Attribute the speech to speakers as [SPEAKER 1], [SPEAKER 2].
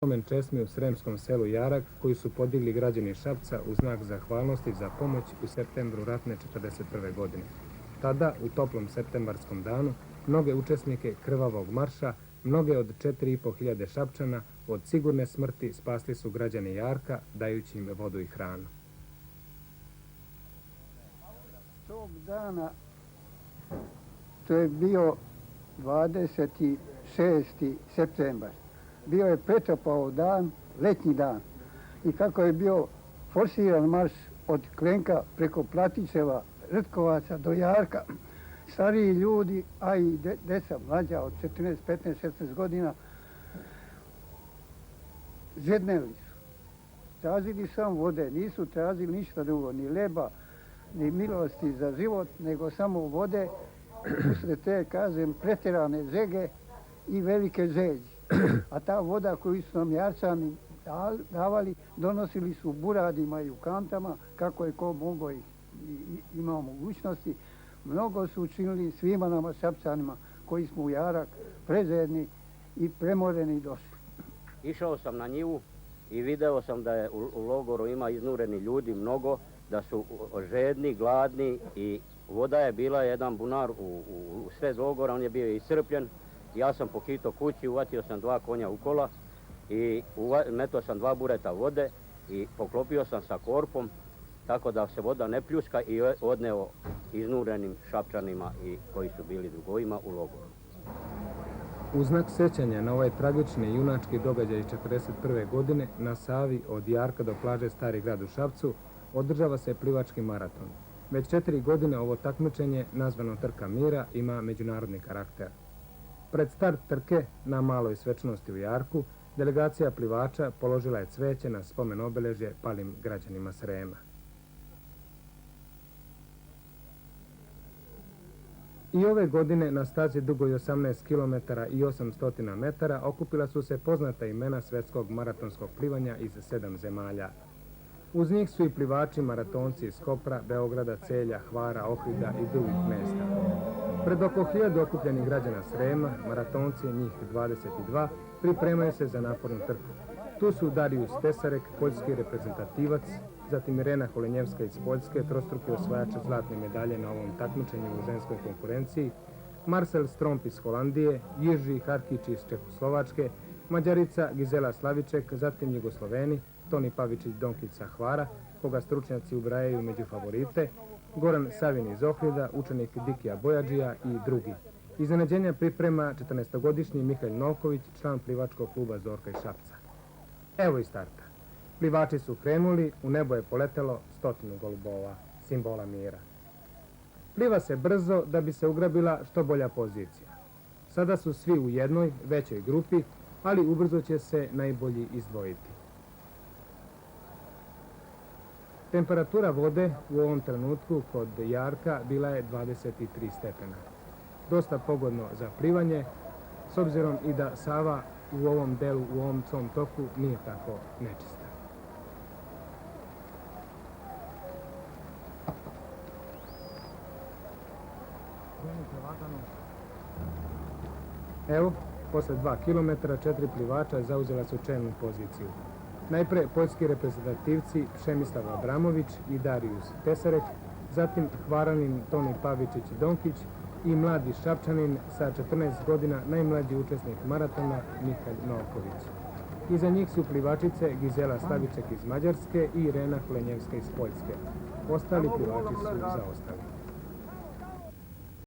[SPEAKER 1] spomen česmi u sremskom selu Jarak koju su podigli građani Šapca u znak zahvalnosti za pomoć u septembru ratne 1941. godine. Tada, u toplom septembarskom danu, mnoge učesnike krvavog marša, mnoge od 4.500 Šapčana od sigurne smrti spasli su građani Jarka, dajući im vodu i hranu.
[SPEAKER 2] Tog dana, to je bio 26. septembar, bio je pretopao dan, letnji dan. I kako je bio forsiran marš od Klenka preko Platićeva, Rtkovaca do Jarka, stariji ljudi, a i deca mlađa od 14, 15, 16 godina, žedneli su. Tražili samo vode, nisu tražili ništa drugo, ni leba, ni milosti za život, nego samo vode, usred te, kažem, pretjerane žege i velike žeđi. A ta voda koju su nam Jarčani davali, donosili su u buradima i u kantama, kako je ko mogao i imao mogućnosti. Mnogo su učinili svima nama Šapčanima koji smo u Jarak prežedni i premoreni došli.
[SPEAKER 3] Išao sam na njivu i video sam da je u logoru ima iznureni ljudi mnogo, da su žedni, gladni i voda je bila jedan bunar u sred logora, on je bio iscrpljen. Ja sam pohitao kući, uvatio sam 2 konja u kola i metao sam 2 bureta vode i poklopio sam sa korpom tako da se voda ne pljuska i odneo iznurenim Šapčanima i koji su bili drugovima u logoru.
[SPEAKER 1] U znak sećanja na ovaj tragični i junački događaj iz 1941. godine na Savi od Jarka do plaže Stari grad u Šapcu održava se plivački maraton. Već 4 godine ovo takmičenje, nazvano Trka mira, ima međunarodni karakter. Pred start trke na maloj svečanosti u Jarku, delegacija plivača položila je cveće na spomen obeležje palim građanima Srema. I ove godine na stazi dugoj 18 km i 800 metara okupila su se poznata imena svetskog maratonskog plivanja iz 7 zemalja. Uz njih su i plivači maratonci iz Kopra, Beograda, Celja, Hvara, Ohrida i drugih mesta. Pred oko 1000 okupljenih građana Srema, maratonci, njih 22, pripremaju se za napornu trku. Tu su Darius Tesarek, poljski reprezentativac, zatim Irena Holenjevska iz Poljske, trostruki osvajač zlatne medalje na ovom takmičenju u ženskoj konkurenciji, Marcel Stromp iz Holandije, Jirži Harkić iz Čehoslovačke, Mađarica Gizela Slaviček, zatim Jugosloveni, Toni Pavičić-Donkić sa Hvara, koga stručnjaci ubrajaju među favorite, Goran Savin iz Ohrida, učenik Dikija Bojađija i drugi. Iznenađenja priprema 14-godišnji Mihail Novković, član plivačkog kluba Zorka iz Šapca. Evo i starta. Plivači su krenuli, u nebo je poletelo 100 golubova, simbola mira. Pliva se brzo da bi se ugrabila što bolja pozicija. Sada su svi u jednoj, većoj grupi, ali ubrzo će se najbolji izdvojiti. Temperatura vode u ovom trenutku kod Jarka bila je 23 stepena. Dosta pogodno za plivanje, s obzirom i da Sava u ovom delu, u ovom svom toku nije tako nečista. Evo, posle 2 km, 4 plivača zauzela su čelnu poziciju. Najpre poljski reprezentativci Přemyslav Abramović i Darius Tesarek, zatim Hvaranin Toni Pavičić-Donkić i mladi Šapčanin sa 14 godina najmlađi učesnik maratona Mihail Novković. Iza njih su plivačice Gizela Slaviček iz Mađarske i Irena Holenjevska iz Poljske. Ostali plivači su zaostali.